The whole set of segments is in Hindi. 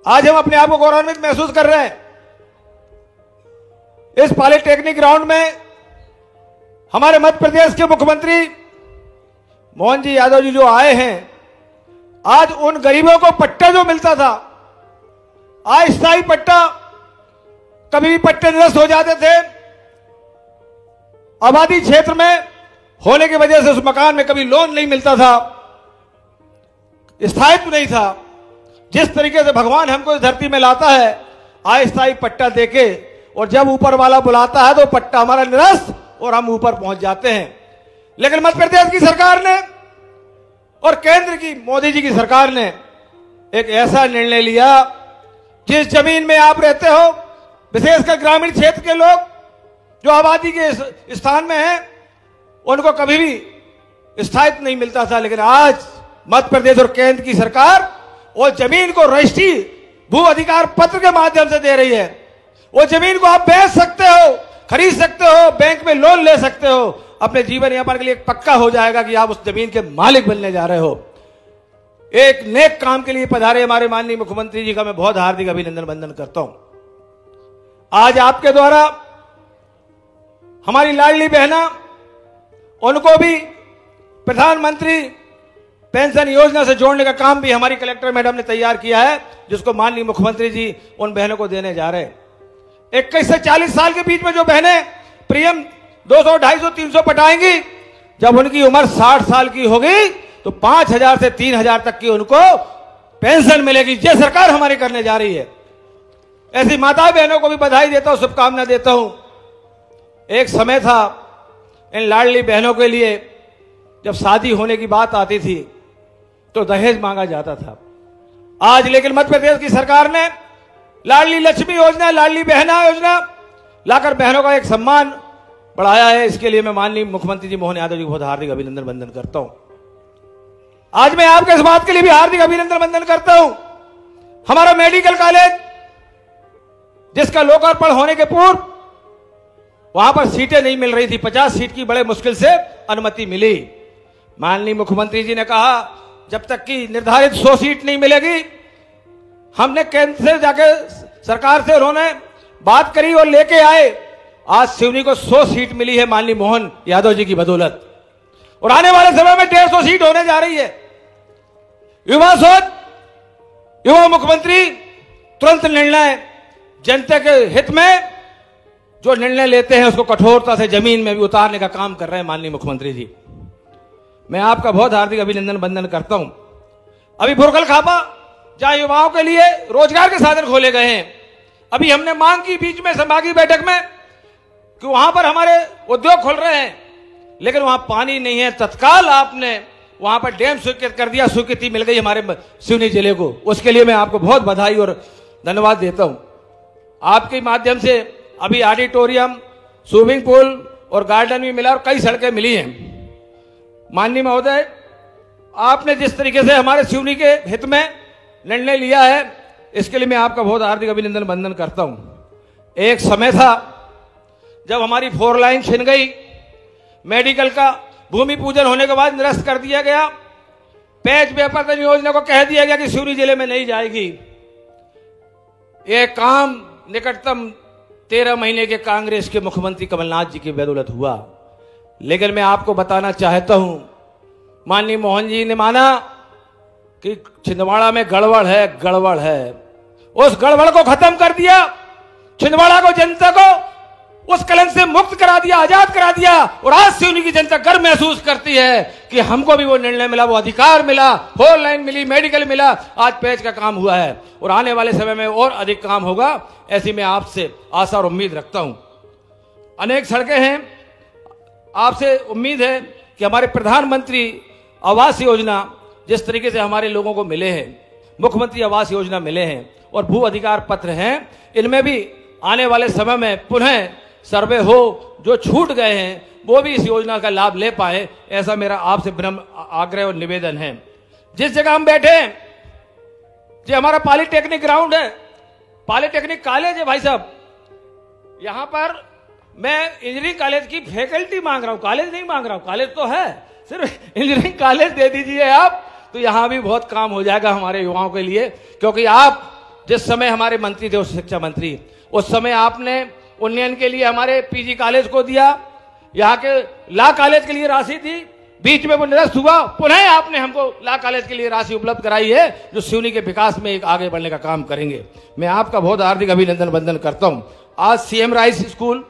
आज हम अपने आप को गौरवान्वित महसूस कर रहे हैं। इस पॉलिटेक्निक ग्राउंड में हमारे मध्य प्रदेश के मुख्यमंत्री मोहन जी यादव जी जो आए हैं, आज उन गरीबों को पट्टा जो मिलता था, अस्थायी पट्टा, कभी भी पट्टे निरस्त हो जाते थे, आबादी क्षेत्र में होने की वजह से उस मकान में कभी लोन नहीं मिलता था, स्थायित्व नहीं था। जिस तरीके से भगवान हमको इस धरती में लाता है अस्थायी पट्टा देके, और जब ऊपर वाला बुलाता है तो पट्टा हमारा निरस्त और हम ऊपर पहुंच जाते हैं। लेकिन मध्य प्रदेश की सरकार ने और केंद्र की मोदी जी की सरकार ने एक ऐसा निर्णय लिया, जिस जमीन में आप रहते हो, विशेषकर ग्रामीण क्षेत्र के लोग जो आबादी के स्थान में हैं, उनको कभी भी स्थायित्व नहीं मिलता था। लेकिन आज मध्य प्रदेश और केंद्र की सरकार वो जमीन को रजिस्ट्री भू अधिकार पत्र के माध्यम से दे रही है। वो जमीन को आप बेच सकते हो, खरीद सकते हो, बैंक में लोन ले सकते हो, अपने जीवन यापन के लिए एक पक्का हो जाएगा कि आप उस जमीन के मालिक बनने जा रहे हो। एक नेक काम के लिए पधारे हमारे माननीय मुख्यमंत्री जी का मैं बहुत हार्दिक अभिनंदन वंदन करता हूं। आज आपके द्वारा हमारी लाडली बहना, उनको भी प्रधानमंत्री पेंशन योजना से जोड़ने का काम भी हमारी कलेक्टर मैडम ने तैयार किया है, जिसको माननीय मुख्यमंत्री जी उन बहनों को देने जा रहे हैं। 21 से 40 साल के बीच में जो बहनें प्रीमियम 200, 250, 300 पटाएंगी, जब उनकी उम्र 60 साल की होगी तो 5,000 से 3,000 तक की उनको पेंशन मिलेगी। ये सरकार हमारी करने जा रही है। ऐसी माता बहनों को भी बधाई देता हूं, शुभकामना देता हूं। एक समय था इन लाडली बहनों के लिए जब शादी होने की बात आती थी तो दहेज मांगा जाता था। आज लेकिन मध्य प्रदेश की सरकार ने लाडली लक्ष्मी योजना, लाडली बहना योजना लाकर बहनों का एक सम्मान बढ़ाया है। इसके लिए मैं माननीय मुख्यमंत्री जी मोहन यादव जी को बहुत हार्दिक अभिनंदन वंदन करता हूं। आज मैं आपके इस बात के लिए भी हार्दिक अभिनंदन वंदन करता हूं। हमारा मेडिकल कॉलेज, जिसका लोकार्पण होने के पूर्व वहां पर सीटें नहीं मिल रही थी, 50 सीट की बड़े मुश्किल से अनुमति मिली। माननीय मुख्यमंत्री जी ने कहा जब तक कि निर्धारित 100 सीट नहीं मिलेगी, हमने केंद्र से जाके सरकार से उन्होंने बात करी और लेके आए। आज सिवनी को 100 सीट मिली है माननीय मोहन यादव जी की बदौलत, और आने वाले समय में 150 सीट होने जा रही है। युवा सोच, युवा मुख्यमंत्री तुरंत निर्णय, जनता के हित में जो निर्णय लेते हैं उसको कठोरता से जमीन में भी उतारने का काम कर रहे हैं माननीय मुख्यमंत्री जी। मैं आपका बहुत हार्दिक अभिनंदन वंदन करता हूं। अभी बुरगल खापा जहां युवाओं के लिए रोजगार के साधन खोले गए हैं, अभी हमने मांग की बीच में संभागीय बैठक में कि वहां पर हमारे उद्योग खुल रहे हैं, लेकिन वहां पानी नहीं है। तत्काल आपने वहां पर डैम स्वीकृत कर दिया, स्वीकृति मिल गई हमारे सिवनी जिले को। उसके लिए मैं आपको बहुत बधाई और धन्यवाद देता हूं। आपके माध्यम से अभी ऑडिटोरियम, स्विमिंग पूल और गार्डन भी मिला और कई सड़कें मिली हैं। माननीय महोदय, आपने जिस तरीके से हमारे सिवनी के हित में निर्णय लिया है, इसके लिए मैं आपका बहुत हार्दिक अभिनंदन वंदन करता हूं। एक समय था जब हमारी 4 लाइन छिन गई, मेडिकल का भूमि पूजन होने के बाद निरस्त कर दिया गया, पेज व्यापार योजना को कह दिया गया कि सिवनी जिले में नहीं जाएगी। यह काम निकटतम 13 महीने के कांग्रेस के मुख्यमंत्री कमलनाथ जी की बदौलत हुआ। लेकिन मैं आपको बताना चाहता हूं, माननीय मोहन जी ने माना कि छिंदवाड़ा में गड़बड़ है, गड़बड़ है। उस गड़बड़ को खत्म कर दिया, छिंदवाड़ा को, जनता को उस कलंक से मुक्त करा दिया, आजाद करा दिया। और आज सिवनी की जनता गर्व महसूस करती है कि हमको भी वो निर्णय मिला, वो अधिकार मिला, 4 लाइन मिली, मेडिकल मिला, आज पेज का काम हुआ है और आने वाले समय में और अधिक काम होगा। ऐसी मैं आपसे आशा और उम्मीद रखता हूं। अनेक सड़कें हैं, आपसे उम्मीद है कि हमारे प्रधानमंत्री आवास योजना जिस तरीके से हमारे लोगों को मिले हैं, मुख्यमंत्री आवास योजना मिले हैं और भू अधिकार पत्र हैं, इनमें भी आने वाले समय में पुनः सर्वे हो, जो छूट गए हैं वो भी इस योजना का लाभ ले पाए, ऐसा मेरा आपसे विनम्र आग्रह और निवेदन है। जिस जगह हम बैठे हैं, जो हमारा पॉलिटेक्निक ग्राउंड है, पॉलिटेक्निक कॉलेज है भाई साहब, यहां पर मैं इंजीनियरिंग कॉलेज की फैकल्टी मांग रहा हूं, कॉलेज नहीं मांग रहा हूं। कॉलेज तो है, सिर्फ इंजीनियरिंग कॉलेज दे दीजिए आप, तो यहां भी बहुत काम हो जाएगा हमारे युवाओं के लिए। क्योंकि आप जिस समय हमारे मंत्री थे उस शिक्षा मंत्री, उस समय आपने उन्नयन के लिए हमारे पीजी कॉलेज को दिया, यहाँ के लॉ कॉलेज के लिए राशि दी, बीच में वो निरस्त हुआ, पुनः आपने हमको लॉ कॉलेज के लिए राशि उपलब्ध कराई है जो सिवनी के विकास में एक आगे बढ़ने का काम करेंगे। मैं आपका बहुत हार्दिक अभिनंदन वंदन करता हूं। आज सीएम राइस स्कूल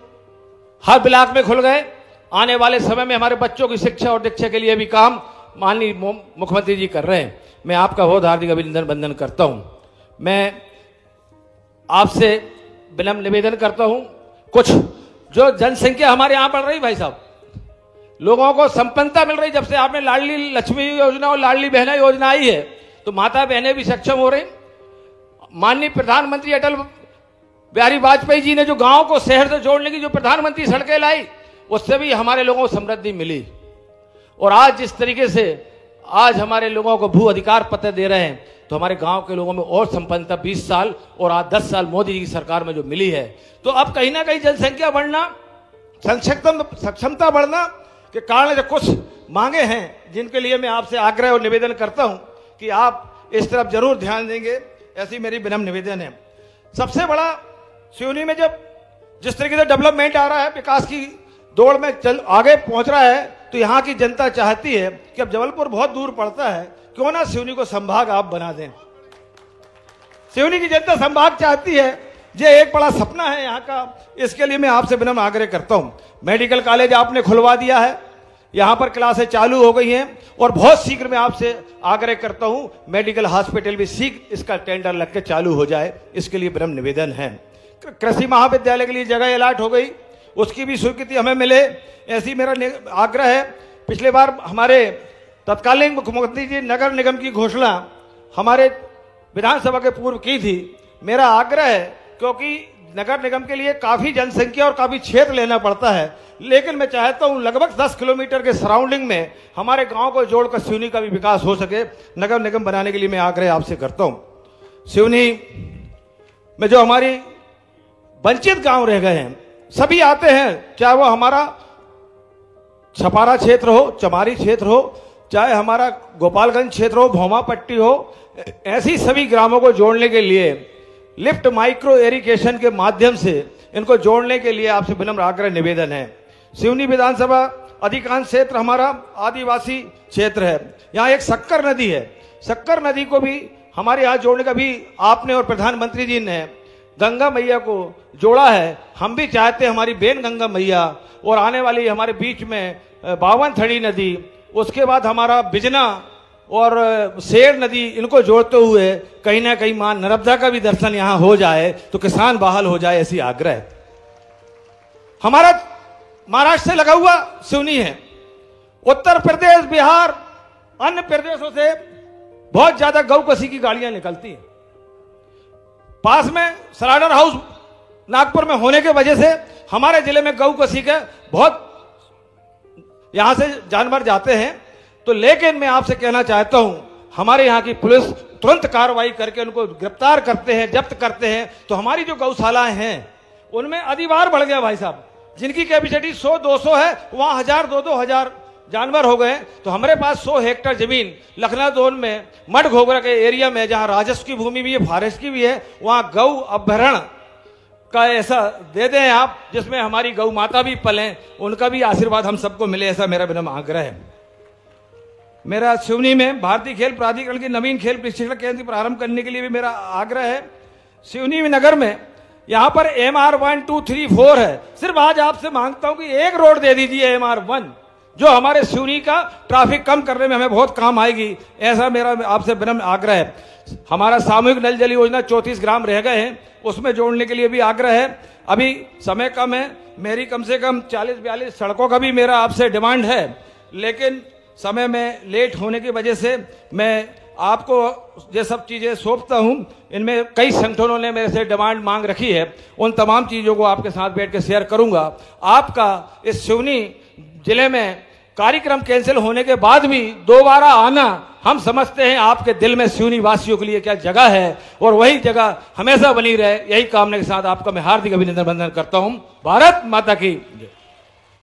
हर ब्लॉक में खुल गए। आने वाले समय में हमारे बच्चों की शिक्षा और दीक्षा के लिए भी काम माननीय मुख्यमंत्री जी कर रहे हैं। मैं आपका बहुत हार्दिक अभिनंदन वंदन करता हूं। मैं आपसे विनम्र निवेदन करता हूं, कुछ जो जनसंख्या हमारे यहां बढ़ रही, भाई साहब, लोगों को संपन्नता मिल रही, जब से आपने लाडली लक्ष्मी योजना और लाडली बहना योजना आई है तो माता बहनें भी सक्षम हो रही। माननीय प्रधानमंत्री अटल बिहारी वाजपेयी जी ने जो गांव को शहर से जोड़ने की जो प्रधानमंत्री सड़कें लाई, उससे भी हमारे लोगों को समृद्धि मिली। और आज जिस तरीके से आज हमारे लोगों को भू अधिकार पत्र दे रहे हैं तो हमारे गांव के लोगों में और संपन्नता 20 साल और आज 10 साल मोदी जी की सरकार में जो मिली है, तो अब कहीं ना कहीं जनसंख्या बढ़ना, सक्षमता बढ़ना के कारण जो कुछ मांगे हैं जिनके लिए मैं आपसे आग्रह और निवेदन करता हूं कि आप इस तरफ जरूर ध्यान देंगे, ऐसी मेरी विनम्र निवेदन है। सबसे बड़ा सिवनी में जब जिस तरीके से डेवलपमेंट आ रहा है, विकास की दौड़ में आगे पहुंच रहा है, तो यहाँ की जनता चाहती है कि अब जबलपुर बहुत दूर पड़ता है, क्यों ना सिवनी को संभाग आप बना दें। सिवनी की जनता संभाग चाहती है, ये एक बड़ा सपना है यहाँ का। इसके लिए मैं आपसे विनम्र आग्रह करता हूँ। मेडिकल कॉलेज आपने खुलवा दिया है, यहाँ पर क्लासें चालू हो गई हैं और बहुत शीघ्र मैं आपसे आग्रह करता हूँ मेडिकल हॉस्पिटल भी शीघ्र इसका टेंडर लग के चालू हो जाए, इसके लिए विनम्र निवेदन है। कृषि महाविद्यालय के लिए जगह अलॉट हो गई, उसकी भी स्वीकृति हमें मिले, ऐसी मेरा आग्रह है। पिछले बार हमारे तत्कालीन मुख्यमंत्री जी नगर निगम की घोषणा हमारे विधानसभा के पूर्व की थी। मेरा आग्रह है, क्योंकि नगर निगम के लिए काफी जनसंख्या और काफी क्षेत्र लेना पड़ता है, लेकिन मैं चाहता हूं लगभग 10 किलोमीटर के सराउंडिंग में हमारे गांव को जोड़कर सिवनी का भी विकास हो सके। नगर निगम बनाने के लिए मैं आग्रह आपसे करता हूं। सिवनी में जो हमारी वंचित गांव रह गए हैं, सभी आते हैं, चाहे वो हमारा छपारा क्षेत्र हो, चमारी क्षेत्र हो, चाहे हमारा गोपालगंज क्षेत्र हो, भौमा पट्टी हो, ऐसी सभी ग्रामों को जोड़ने के लिए लिफ्ट माइक्रो इरिगेशन के माध्यम से इनको जोड़ने के लिए आपसे विनम्र आग्रह निवेदन है। सिवनी विधानसभा अधिकांश क्षेत्र हमारा आदिवासी क्षेत्र है। यहाँ एक शक्कर नदी है, शक्कर नदी को भी हमारे यहाँ जोड़ने का भी आपने और प्रधानमंत्री जी ने गंगा मैया को जोड़ा है। हम भी चाहते हैं हमारी बेन गंगा मैया और आने वाली हमारे बीच में 52 थड़ी नदी, उसके बाद हमारा बिजना और शेर नदी, इनको जोड़ते हुए कहीं ना कहीं मां नर्मदा का भी दर्शन यहां हो जाए तो किसान बहाल हो जाए, ऐसी आग्रह। हमारा महाराष्ट्र से लगा हुआ सिवनी है, उत्तर प्रदेश, बिहार, अन्य प्रदेशों से बहुत ज्यादा गौ कसी की गाड़ियां निकलती हैं। पास में सलाडर हाउस नागपुर में होने के वजह से हमारे जिले में गौ कसी के बहुत यहां से जानवर जाते हैं। तो लेकिन मैं आपसे कहना चाहता हूं, हमारे यहाँ की पुलिस तुरंत कार्रवाई करके उनको गिरफ्तार करते हैं, जब्त करते हैं। तो हमारी जो गौशालाएं हैं उनमें अधिभार बढ़ गया भाई साहब, जिनकी कैपेसिटी 100-200 है, वहां 1000, 2-2000 जानवर हो गए। तो हमारे पास 100 हेक्टेयर जमीन लखनऊ जोन में मड घोगरा के एरिया में, जहां राजस्व की भूमि भी है, फॉरेस्ट की भी है, वहां गौ अभ्यारण्य का ऐसा दे दें आप, जिसमें हमारी गौ माता भी पलें, उनका भी आशीर्वाद हम सबको मिले, ऐसा मेरा विनम्र आग्रह है। मेरा सिवनी में भारतीय खेल प्राधिकरण की नवीन खेल प्रशिक्षण केंद्र प्रारंभ करने के लिए भी मेरा आग्रह है। सिवनी नगर में यहां पर MR 1, 2, 3, 4 है। सिर्फ आज आपसे मांगता हूं कि एक रोड दे दीजिए MR 1, जो हमारे सिवनी का ट्रैफिक कम करने में हमें बहुत काम आएगी, ऐसा मेरा आपसे विनम्र आग्रह है। हमारा सामूहिक नल जल योजना 34 ग्राम रह गए हैं, उसमें जोड़ने के लिए भी आग्रह है। अभी समय कम है, मेरी कम से कम 40-42 सड़कों का भी मेरा आपसे डिमांड है, लेकिन समय में लेट होने की वजह से मैं आपको ये सब चीजें सौंपता हूं। इनमें कई संगठनों ने मेरे से डिमांड मांग रखी है, उन तमाम चीजों को आपके साथ बैठ के शेयर करूंगा। आपका इस सिवनी जिले में कार्यक्रम कैंसिल होने के बाद भी दोबारा आना, हम समझते हैं आपके दिल में सिवनी वासियों के लिए क्या जगह है, और वही जगह हमेशा बनी रहे, यही कामना के साथ आपका मैं हार्दिक अभिनंदन करता हूं। भारत माता की जय।